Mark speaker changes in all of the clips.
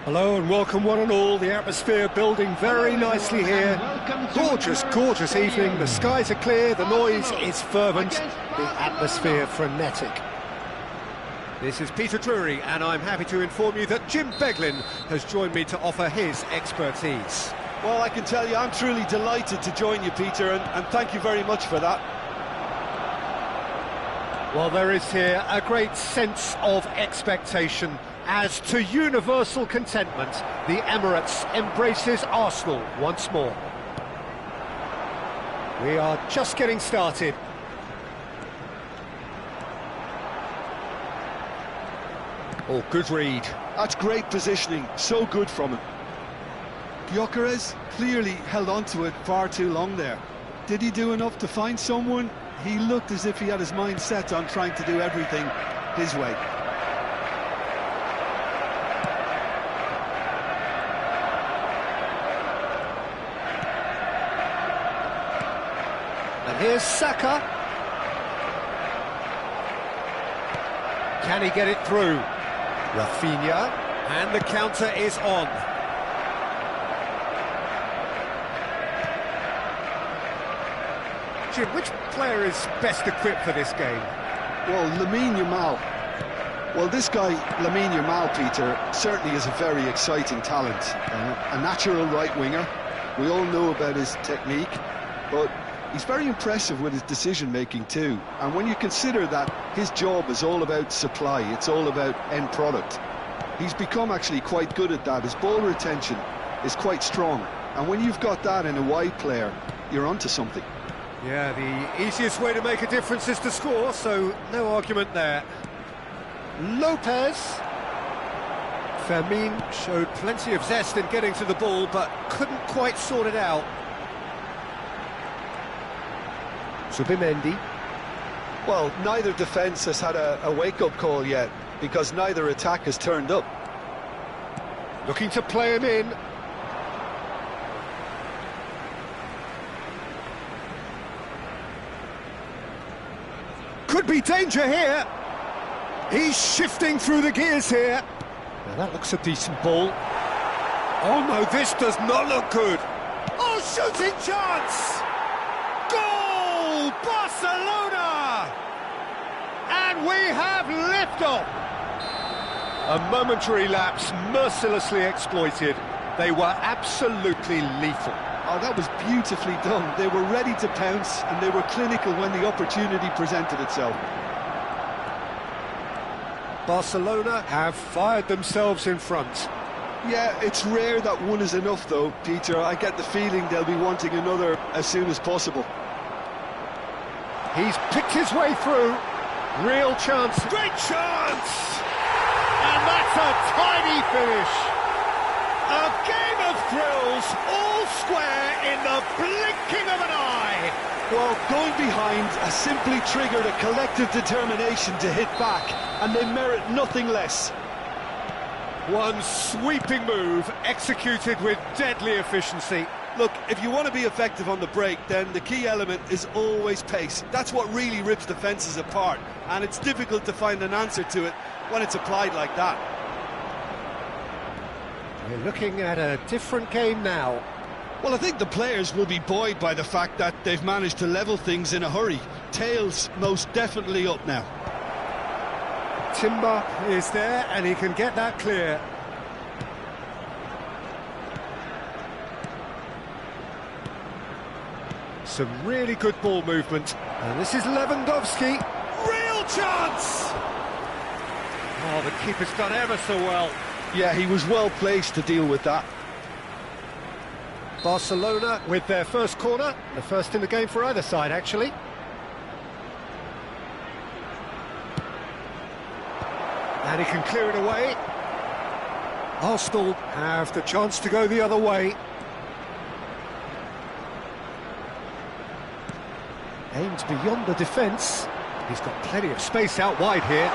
Speaker 1: Hello and welcome one and all. The atmosphere building very nicely here. Gorgeous, gorgeous evening. The skies are clear, the noise is fervent, the atmosphere frenetic. This is Peter Drury and I'm happy to inform you that Jim Beglin has joined me to offer his expertise.
Speaker 2: Well, I can tell you I'm truly delighted to join you, Peter, and thank you very much for that.
Speaker 1: Well, there is here a great sense of expectation. As to universal contentment, the Emirates embraces Arsenal once more. We are just getting started. Oh, good read.
Speaker 2: That's great positioning, so good from him. Gyökeres clearly held on to it far too long there. Did he do enough to find someone? He looked as if he had his mind set on trying to do everything his way.
Speaker 1: And here's Saka. Can he get it through? Rafinha, and the counter is on. Jim, which player is best equipped for this game?
Speaker 2: Well, Lamine Yamal. Well, this guy, Lamine Yamal, Peter, certainly is a very exciting talent. A natural right winger. We all know about his technique, but he's very impressive with his decision-making too. And when you consider that his job is all about supply, it's all about end product, he's become actually quite good at that. His ball retention is quite strong. And when you've got that in a wide player, you're onto something.
Speaker 1: Yeah, the easiest way to make a difference is to score, so no argument there. Lopez. Fermin showed plenty of zest in getting to the ball, but couldn't quite sort it out. Zubimendi.
Speaker 2: Well, neither defence has had a wake-up call yet, because neither attack has turned up.
Speaker 1: Looking to play him in. Could be danger here. He's shifting through the gears here. Now that looks a decent ball. Oh no, this does not look good. Oh, shooting chance! Goal! Barcelona! And we have liftoff. A momentary lapse mercilessly exploited. They were absolutely lethal.
Speaker 2: Oh, that was beautifully done. They were ready to pounce and they were clinical when the opportunity presented itself.
Speaker 1: Barcelona have fired themselves in front.
Speaker 2: Yeah, it's rare that one is enough though, Peter. I get the feeling they'll be wanting another as soon as possible.
Speaker 1: He's picked his way through. Real chance. Great chance! And that's a tiny finish. A game of thrills, all square in the blinking of an eye.
Speaker 2: Well, going behind has simply triggered a collective determination to hit back, and they merit nothing less.
Speaker 1: One sweeping move, executed with deadly efficiency.
Speaker 2: Look, if you want to be effective on the break, then the key element is always pace. That's what really rips defences apart, and it's difficult to find an answer to it when it's applied like that.
Speaker 1: We're looking at a different game now.
Speaker 2: Well, I think the players will be buoyed by the fact that they've managed to level things in a hurry. Tails most definitely up now.
Speaker 1: Timber is there and he can get that clear. Some really good ball movement. And this is Lewandowski. Real chance! Oh, the keeper's done ever so well.
Speaker 2: Yeah, he was well placed to deal with that.
Speaker 1: Barcelona with their first corner, the first in the game for either side, actually. And he can clear it away. Arsenal have the chance to go the other way. Aimed beyond the defence. He's got plenty of space out wide here.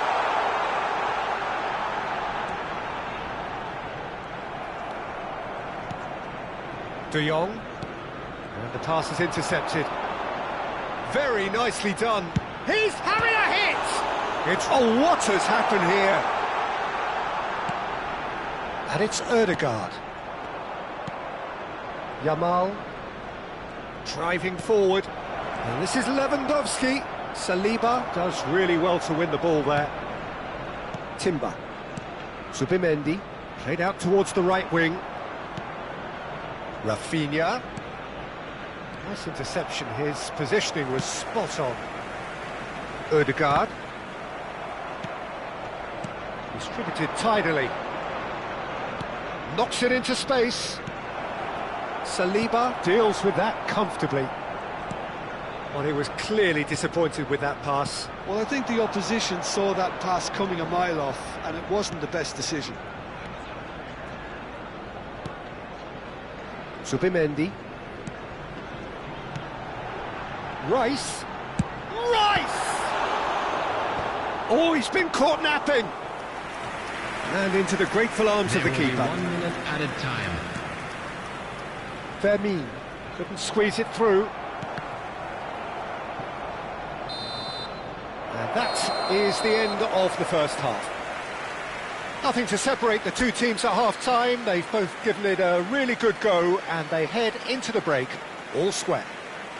Speaker 1: De Jong, and the pass is intercepted. Very nicely done. He's having a hit! It's, oh, what has happened here? And it's Ødegaard. Yamal. Driving forward. And this is Lewandowski. Saliba does really well to win the ball there. Timber. Zubimendi. Played out towards the right wing. Rafinha. Nice interception. His positioning was spot on. Ødegaard. Distributed tidily. Knocks it into space. Saliba deals with that comfortably. Well, he was clearly disappointed with that pass.
Speaker 2: Well, I think the opposition saw that pass coming a mile off, and it wasn't the best decision.
Speaker 1: Zubimendi. Rice. Oh, he's been caught napping. And into the grateful arms of the keeper.
Speaker 3: 1 minute added time.
Speaker 1: Fermin couldn't squeeze it through. And that is the end of the first half. Nothing to separate the two teams at half-time. They've both given it a really good go, and they head into the break all square.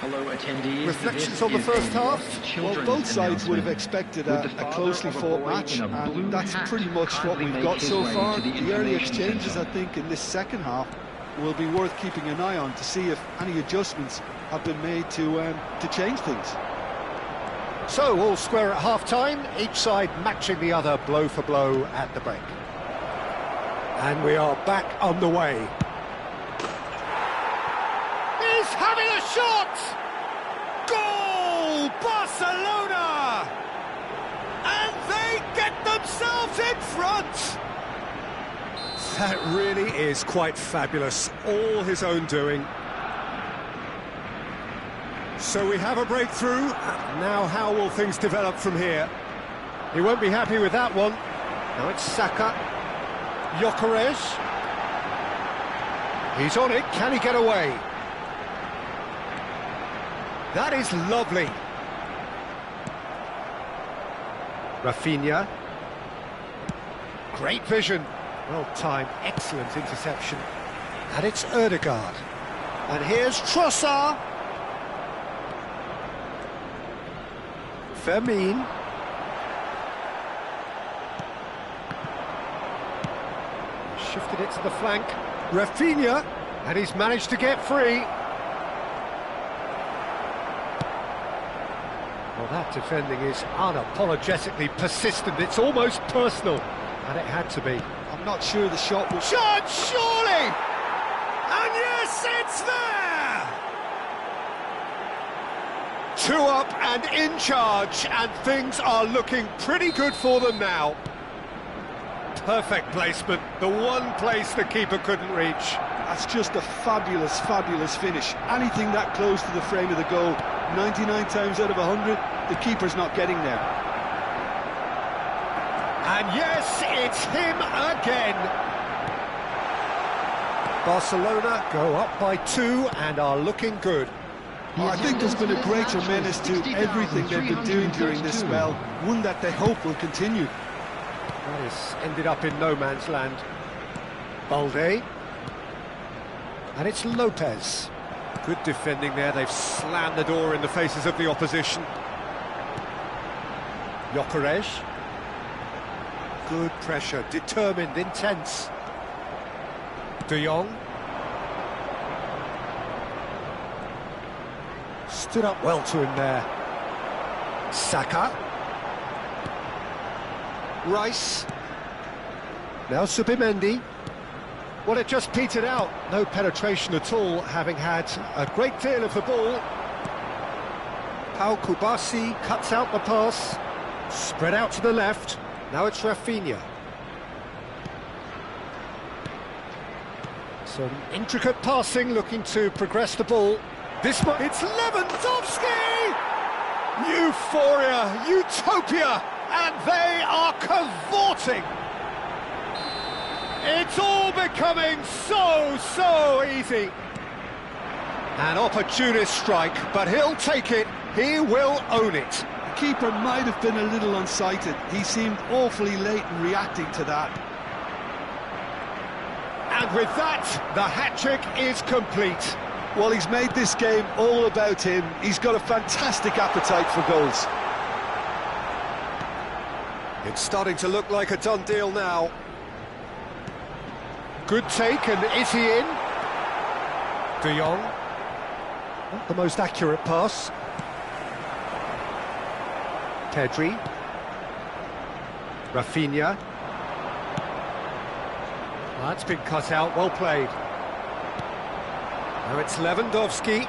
Speaker 3: Hello, attendees.
Speaker 1: Reflections on the first half?
Speaker 2: Well, both sides would have expected a closely fought match, and that's pretty much what we've got so far. The early exchanges, I think, in this second half will be worth keeping an eye on to see if any adjustments have been made to change things.
Speaker 1: So, all square at half-time, each side matching the other blow for blow at the break. And we are back underway. He's having a shot! Goal! Barcelona! And they get themselves in front! That really is quite fabulous, all his own doing. So we have a breakthrough. Now how will things develop from here? He won't be happy with that one. Now it's Saka. Gyökeres. He's on it. Can he get away? That is lovely. Rafinha. Great vision. Well timed. Excellent interception. And it's Ødegaard. And here's Trossard. Fermin. Shifted it to the flank. Rafinha. And he's managed to get free. Well, that defending is unapologetically persistent. It's almost personal. And it had to be.
Speaker 2: I'm not sure the shot was...
Speaker 1: Shot, surely! And yes, it's there! 2 up and in charge, and things are looking pretty good for them now. Perfect placement, the one place the keeper couldn't reach.
Speaker 2: That's just a fabulous, fabulous finish. Anything that close to the frame of the goal, 99 times out of 100, the keeper's not getting there.
Speaker 1: And yes, it's him again. Barcelona go up by 2 and are looking good.
Speaker 2: I think there's been a greater menace to everything they've been doing during this spell, one that they hope will continue.
Speaker 1: That has ended up in no man's land. Balde. And it's Lopez. Good defending there, they've slammed the door in the faces of the opposition. Gyökeres. Good pressure, determined, intense. De Jong. Stood up well to him there. Saka. Rice. Now Zubimendi. Well, it just petered out. No penetration at all, having had a great deal of the ball. Pau Kubasi cuts out the pass. Spread out to the left. Now it's Rafinha. Some intricate passing, looking to progress the ball. This one, it's Lewandowski! Euphoria, utopia, and they are cavorting. It's all becoming so easy. An opportunist strike, but he'll take it, he will own it.
Speaker 2: The keeper might have been a little unsighted. He seemed awfully late in reacting to that.
Speaker 1: And with that, the hat-trick is complete.
Speaker 2: Well, he's made this game all about him. He's got a fantastic appetite for goals.
Speaker 1: It's starting to look like a done deal now. Good take, and is he in? De Jong. Not the most accurate pass. Pedri. Rafinha. That's been cut out, well played. Now it's Lewandowski.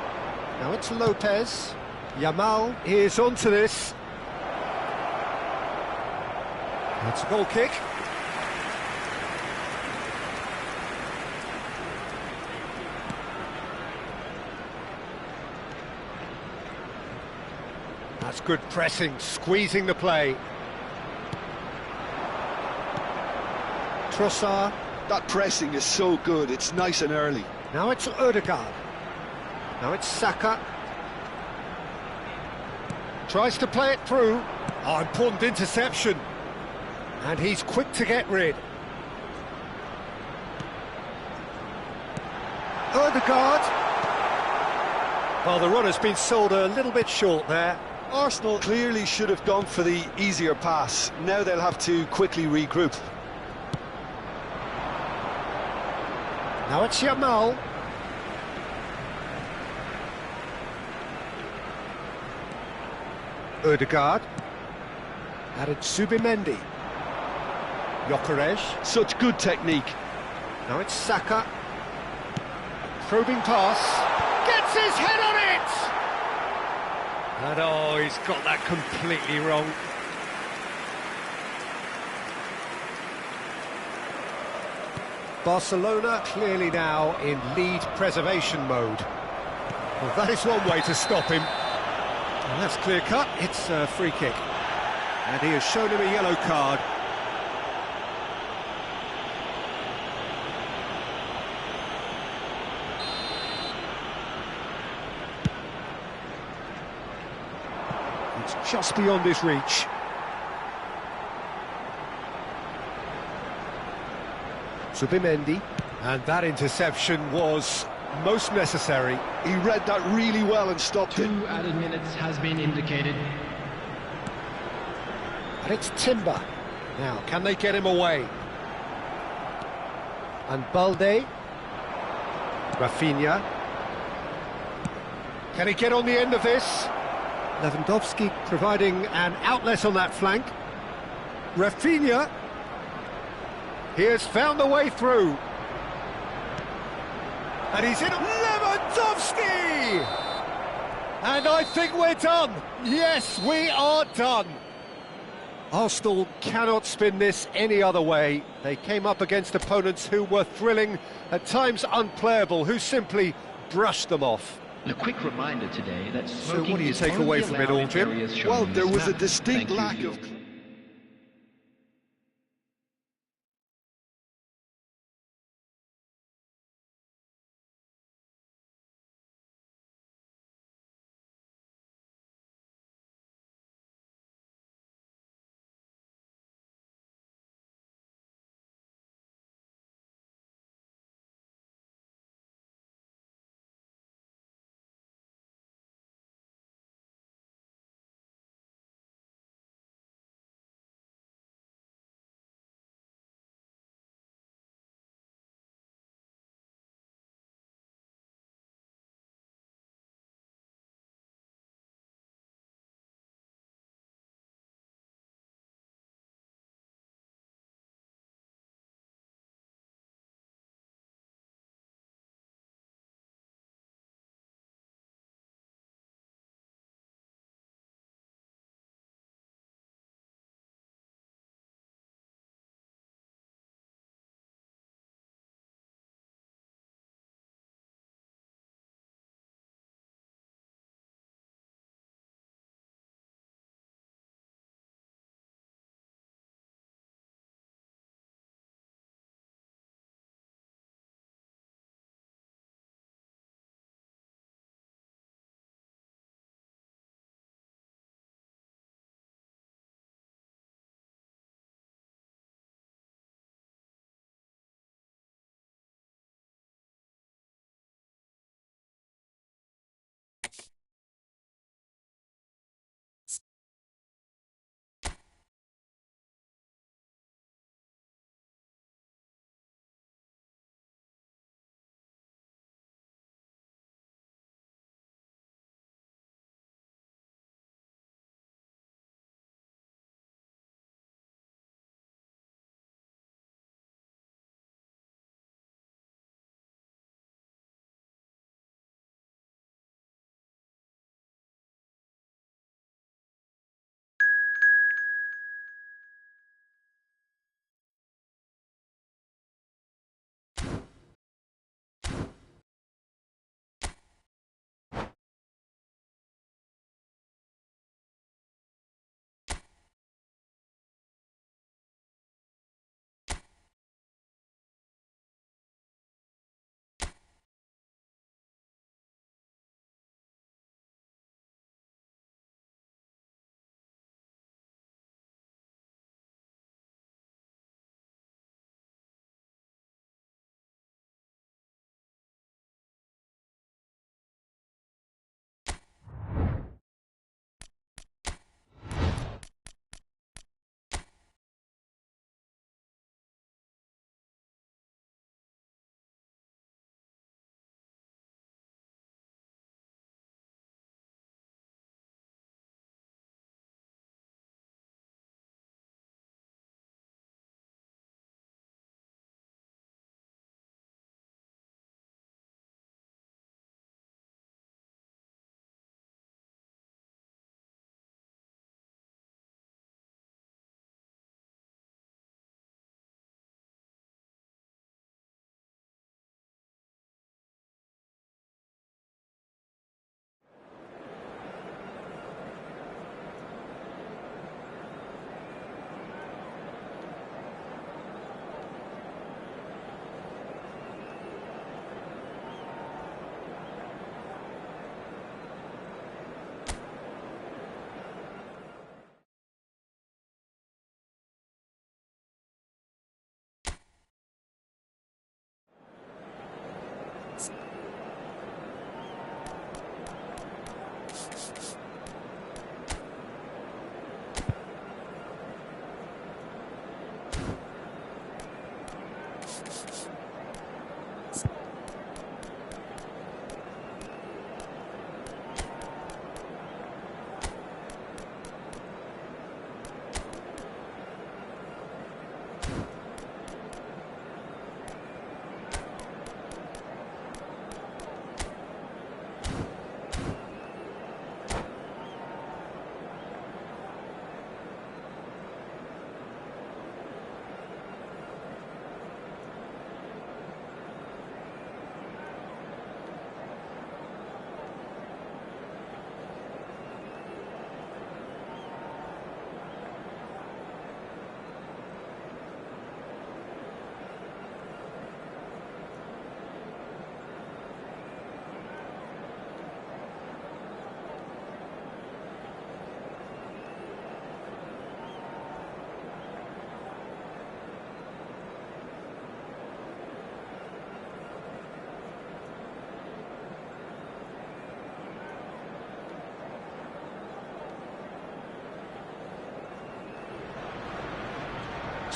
Speaker 1: Now it's Lopez. Yamal is onto this. That's a goal kick. That's good pressing, squeezing the play. Trossard.
Speaker 2: That pressing is so good, it's nice and early.
Speaker 1: Now it's Odegaard. Now it's Saka. Tries to play it through. Oh, important interception. And he's quick to get rid. Odegaard. Well, the run has been sold a little bit short there.
Speaker 2: Arsenal clearly should have gone for the easier pass. Now they'll have to quickly regroup.
Speaker 1: Now it's Yamal. Odegaard. Added Zubimendi. Gyökeres.
Speaker 2: Such good technique.
Speaker 1: Now it's Saka. Probing pass. Gets his head on it! And oh, he's got that completely wrong. Barcelona clearly now in lead preservation mode. Well, that is one way to stop him. And that's clear cut, it's a free kick. And he has shown him a yellow card. It's just beyond his reach. Zubimendi, and that interception was most necessary.
Speaker 2: He read that really well and stopped it.
Speaker 3: 2 added minutes has been indicated.
Speaker 1: And it's Timber. Now, can they get him away? And Balde. Rafinha. Can he get on the end of this? Lewandowski providing an outlet on that flank. Rafinha. He has found the way through. And he's in. Lewandowski! And I think we're done. Yes, we are done. Arsenal cannot spin this any other way. They came up against opponents who were thrilling, at times unplayable, who simply brushed them off.
Speaker 3: A quick reminder today that
Speaker 1: So what do you take away from it all, Jim?
Speaker 2: Well, there was a distinct lack of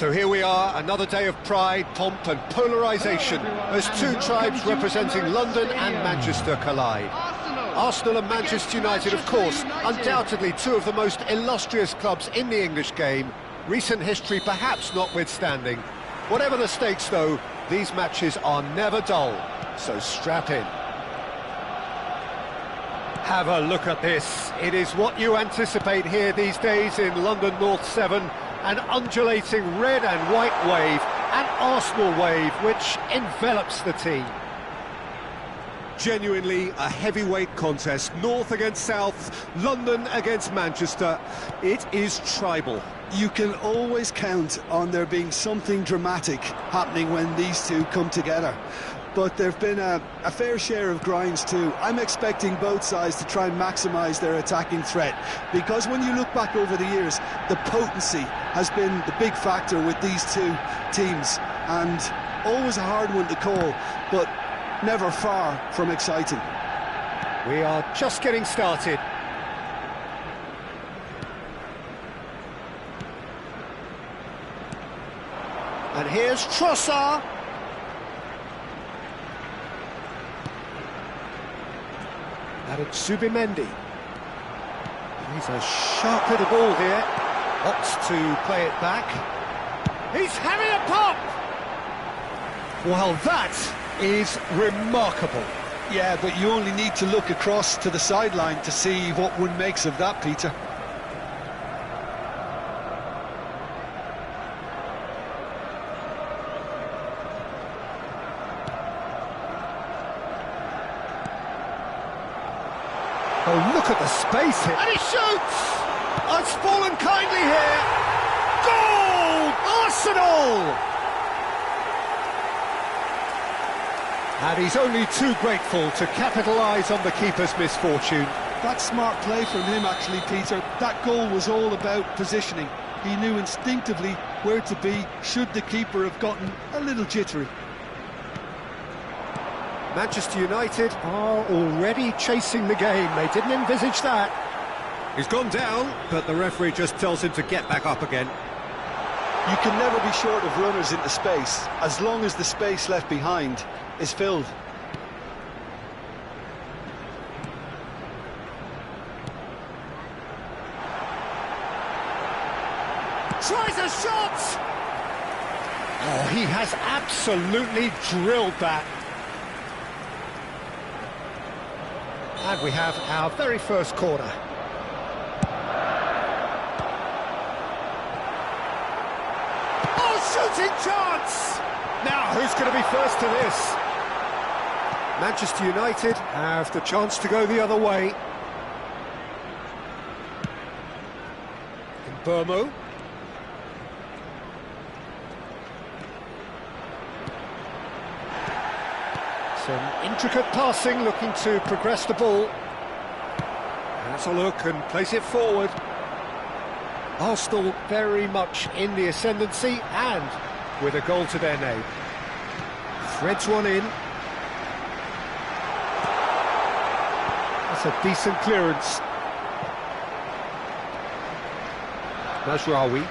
Speaker 1: So here we are, another day of pride, pomp and polarisation as two tribes representing London and Manchester collide. Arsenal and Manchester United, of course, undoubtedly two of the most illustrious clubs in the English game, recent history perhaps notwithstanding. Whatever the stakes though, these matches are never dull, so strap in. Have a look at this. It is what you anticipate here these days in London North 7, an undulating red and white wave, an Arsenal wave which envelops the team.
Speaker 4: Genuinely a heavyweight contest, North against South, London against Manchester. It is tribal.
Speaker 2: You can always count on there being something dramatic happening when these two come together. But there have been a fair share of grinds too. I'm expecting both sides to try and maximise their attacking threat, because when you look back over the years, the potency has been the big factor with these two teams, and always a hard one to call, but never far from exciting.
Speaker 1: We are just getting started. And here's Trossard. And it's Zubimendi. He's a sharp little ball here. Opts to play it back. He's having a pop! Well, that is remarkable.
Speaker 2: Yeah, but you only need to look across to the sideline to see what one makes of that, Peter.
Speaker 1: Oh, look at the space here. And he shoots! Oh, it's fallen kindly here. Goal! Arsenal! And he's only too grateful to capitalise on the keeper's misfortune.
Speaker 2: That's smart play from him, actually, Peter. That goal was all about positioning. He knew instinctively where to be should the keeper have gotten a little jittery.
Speaker 1: Manchester United are already chasing the game. They didn't envisage that.
Speaker 4: He's gone down, but the referee just tells him to get back up again.
Speaker 2: You can never be short of runners into space, as long as the space left behind is filled.
Speaker 1: Tries a shot! Oh, he has absolutely drilled that. And we have our very first corner. Oh, shooting chance! Now, who's going to be first to this? Manchester United have the chance to go the other way. In Burmo. Some intricate passing, looking to progress the ball. Has a look and plays it forward. Arsenal very much in the ascendancy and with a goal to their name. Threads one in. That's a decent clearance. Mazraoui.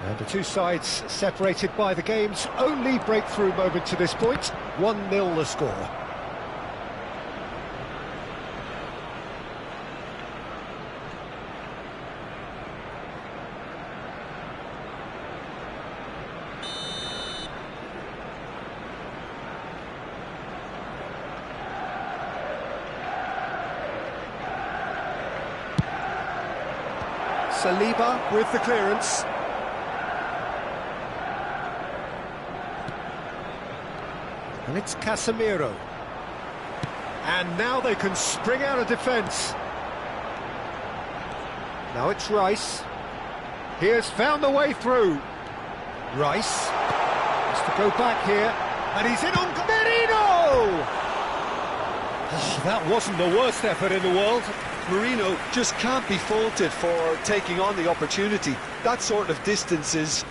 Speaker 1: And the two sides separated by the game's only breakthrough moment to this point. 1-0 the score. Saliba with the clearance. And it's Casemiro. And now they can spring out of defence. Now it's Rice. He has found the way through. Rice has to go back here. And he's in on Merino! Oh, that wasn't the worst effort in the world.
Speaker 2: Marino just can't be faulted for taking on the opportunity. That sort of distance is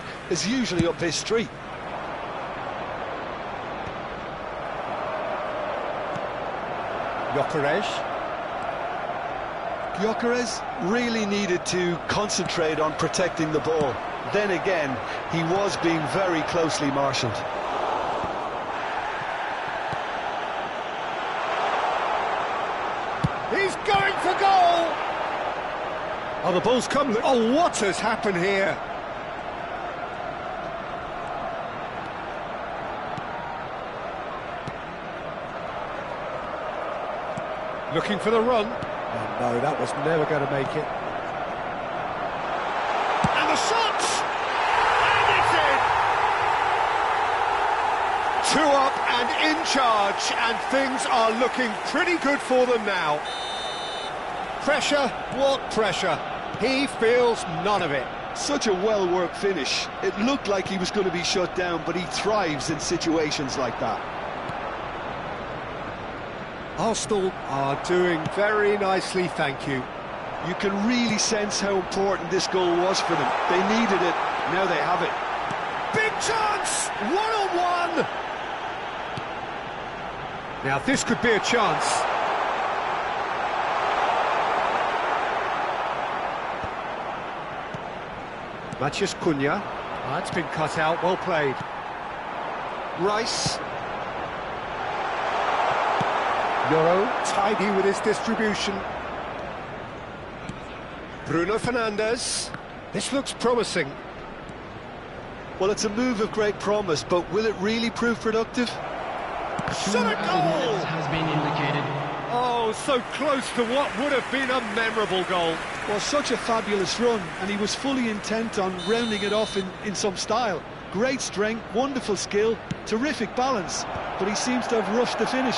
Speaker 2: usually up his street.
Speaker 1: Gyökeres.
Speaker 2: Gyökeres really needed to concentrate on protecting the ball. Then again, he was being very closely marshalled.
Speaker 1: He's going for goal! Oh, the ball's come. Oh, what has happened here? Looking for the run. Oh, no, that was never going to make it. And the shot! And it's in! 2 up and in charge, and things are looking pretty good for them now. Pressure? What pressure? He feels none of it.
Speaker 2: Such a well-worked finish. It looked like he was going to be shut down, but he thrives in situations like that.
Speaker 1: Arsenal are doing very nicely, thank you.
Speaker 2: You can really sense how important this goal was for them. They needed it, now they have it.
Speaker 1: Big chance! 1-on-1! Now this could be a chance. Matheus Cunha. That's been cut out, well played. Rice. Yoro, tidy with his distribution. Bruno Fernandes. This looks promising.
Speaker 2: Well, it's a move of great promise, but will it really prove productive?
Speaker 1: Shot a goal!
Speaker 3: Has been indicated.
Speaker 1: Oh, so close to what would have been a memorable goal.
Speaker 2: Well, such a fabulous run, and he was fully intent on rounding it off in some style. Great strength, wonderful skill, terrific balance, but he seems to have rushed the finish.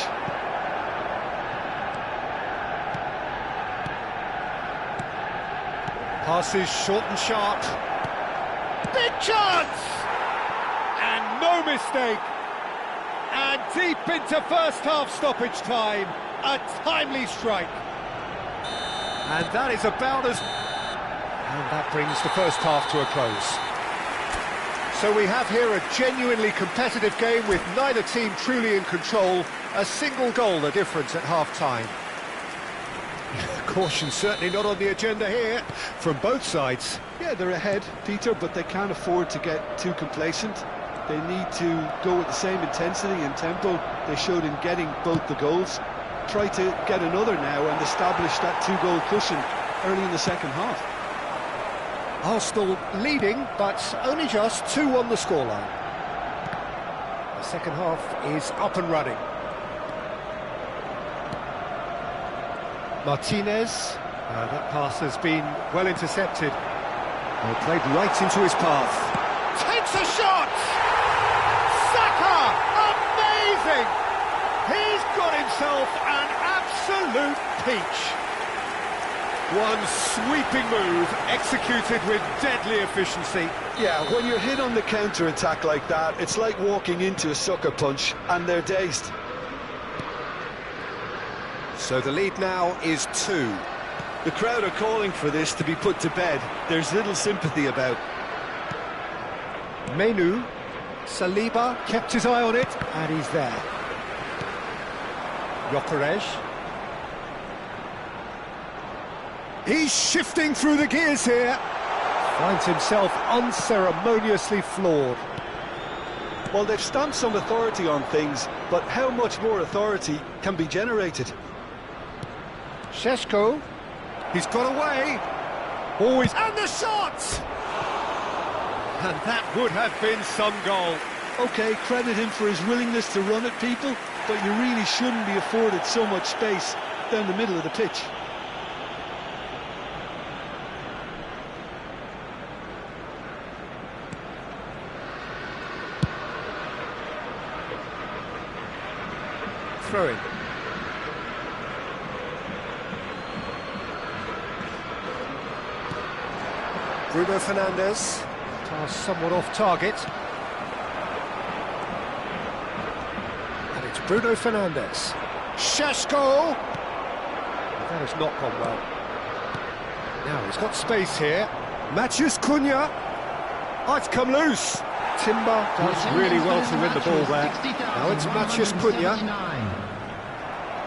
Speaker 1: Passes short and sharp. Big chance! And no mistake. And deep into first half stoppage time. A timely strike. And that is about as... And that brings the first half to a close. So we have here a genuinely competitive game with neither team truly in control. A single goal the difference at half-time. Caution certainly not on the agenda here from both sides.
Speaker 2: Yeah, they're ahead, Peter, but they can't afford to get too complacent. They need to go with the same intensity and tempo they showed in getting both the goals. Try to get another now and establish that 2-goal cushion early in the second half.
Speaker 1: Arsenal leading, but only just 2 on the scoreline. The second half is up and running. Martinez, that pass has been well intercepted. Well, played right into his path. Takes a shot! Saka! Amazing! He's got himself an absolute peach. One sweeping move, executed with deadly efficiency.
Speaker 2: Yeah, when you're hit on the counter-attack like that, it's like walking into a sucker punch, and they're dazed.
Speaker 1: So the lead now is 2.
Speaker 2: The crowd are calling for this to be put to bed. There's little sympathy about.
Speaker 1: Menu, Saliba kept his eye on it, and he's there. Gyökeres. He's shifting through the gears here. Finds himself unceremoniously floored.
Speaker 2: Well, they've stamped some authority on things, but how much more authority can be generated?
Speaker 1: Šeško, he's got away. Always, and the shot! And that would have been some goal.
Speaker 2: OK, credit him for his willingness to run at people, but you really shouldn't be afforded so much space down the middle of the pitch.
Speaker 1: Throw in. Bruno Fernandes, pass somewhat off target. And it's Bruno Fernandes. Šeško! That has not gone well. Now he's got space here. Matheus Cunha. Oh, it's come loose. Timber does really well to win the ball there. Now it's Matheus Cunha.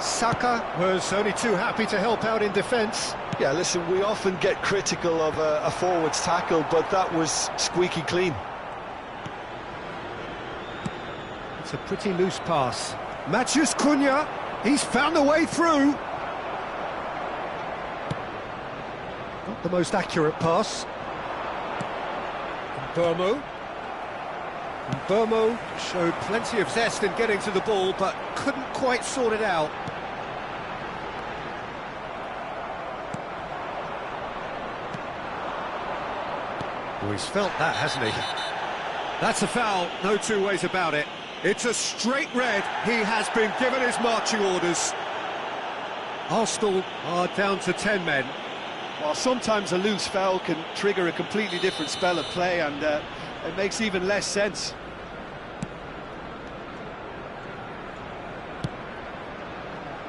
Speaker 1: Saka was only too happy to help out in defence.
Speaker 2: Yeah, listen, we often get critical of a forward's tackle, but that was squeaky clean.
Speaker 1: It's a pretty loose pass. Matheus Cunha, he's found a way through. Not the most accurate pass. Burmo showed plenty of zest in getting to the ball, but couldn't quite sort it out. Oh, he's felt that, hasn't he? That's a foul, no two ways about it. It's a straight red. He has been given his marching orders. Arsenal are down to 10 men.
Speaker 2: Well, sometimes a loose foul can trigger a completely different spell of play, and it makes even less sense.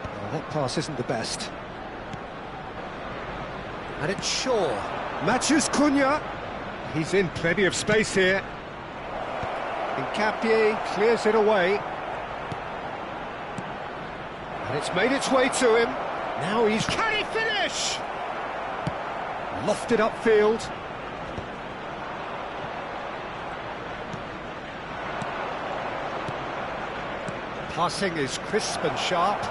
Speaker 1: Oh, that pass isn't the best. And it's Shaw. Matheus Cunha. He's in plenty of space here. Nkapie clears it away. And it's made its way to him. Now he's... Can he finish? Lofted upfield. Passing is crisp and sharp.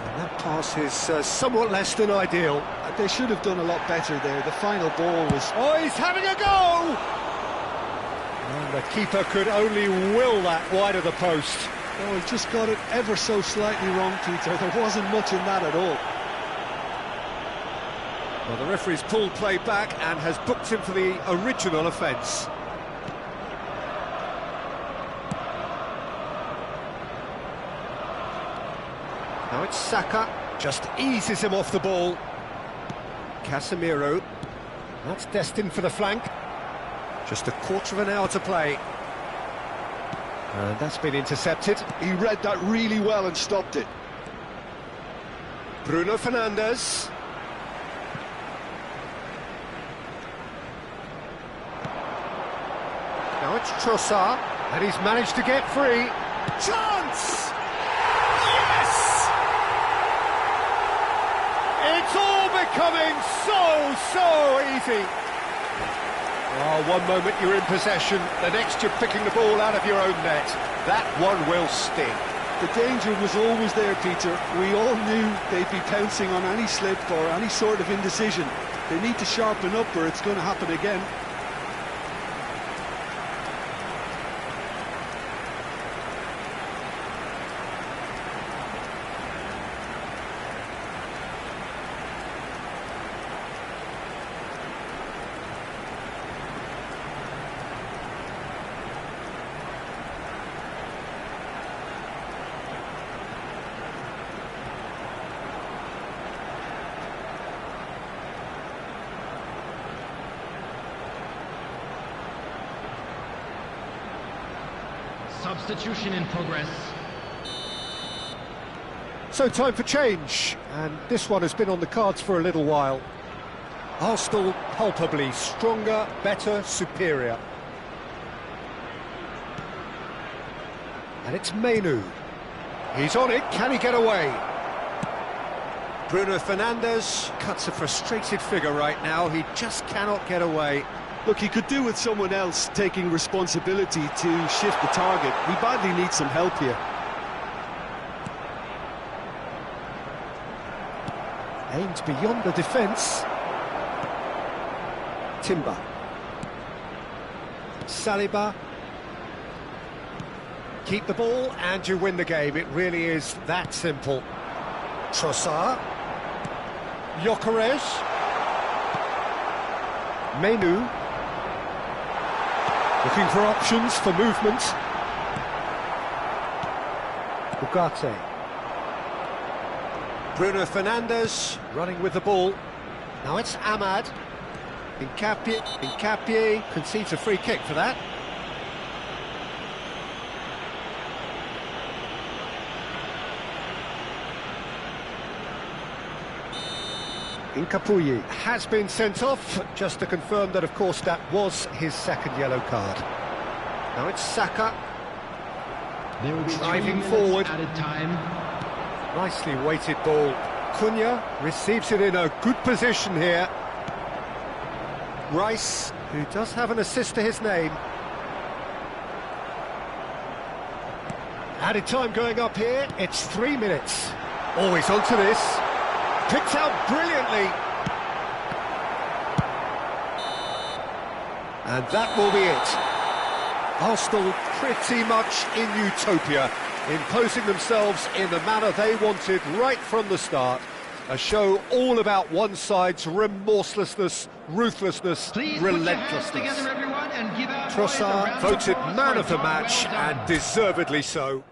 Speaker 1: And that pass is somewhat less than ideal.
Speaker 2: They should have done a lot better there. The final ball was...
Speaker 1: Oh, he's having a go! And the keeper could only will that wide of the post.
Speaker 2: Oh, he just got it ever so slightly wrong, Peter. There wasn't much in that at all.
Speaker 1: Well, the referee's pulled play back and has booked him for the original offence. Now it's Saka, just eases him off the ball. Casemiro, that's destined for the flank. Just a quarter of an hour to play. And that's been intercepted.
Speaker 2: He read that really well and stopped it.
Speaker 1: Bruno Fernandes. Now it's Trossard, and he's managed to get free. Chance! Yes! It's all becoming so easy. Oh, one moment you're in possession, the next you're picking the ball out of your own net. That one will sting.
Speaker 2: The danger was always there, Peter. We all knew they'd be pouncing on any slip or any sort of indecision. They need to sharpen up or it's going to happen again.
Speaker 3: Substitution in progress.
Speaker 1: So time for change, and this one has been on the cards for a little while. Arsenal palpably stronger, better, superior. And it's Mainu. He's on it, can he get away? Bruno Fernandes cuts a frustrated figure right now, he just cannot get away.
Speaker 2: Look, he could do with someone else taking responsibility to shift the target. He badly needs some help here.
Speaker 1: Aimed beyond the defence. Timber. Saliba. Keep the ball and you win the game. It really is that simple. Trossard. Gyökeres. Mainu. Looking for options for movement. Ugarte. Bruno Fernandes running with the ball. Now it's Ahmad. Nkapie concedes a free kick for that. Nkapie has been sent off, just to confirm that, of course, that was his second yellow card. Now it's Saka.
Speaker 3: There will be
Speaker 1: Driving
Speaker 3: 3 minutes
Speaker 1: forward.
Speaker 3: added time.
Speaker 1: Nicely weighted ball. Cunha receives it in a good position here. Rice, who does have an assist to his name. Added time going up here, it's 3 minutes. Always onto this. Picked out brilliantly. And that will be it. Arsenal pretty much in utopia, imposing themselves in the manner they wanted right from the start. A show all about one side's remorselessness, ruthlessness,
Speaker 3: Please put your hands
Speaker 1: relentlessness.
Speaker 3: together, everyone, and give our boys a
Speaker 1: Trossard
Speaker 3: round of
Speaker 1: voted
Speaker 3: applause
Speaker 1: man
Speaker 3: for
Speaker 1: of the
Speaker 3: a job
Speaker 1: match,
Speaker 3: well done.
Speaker 1: and deservedly so.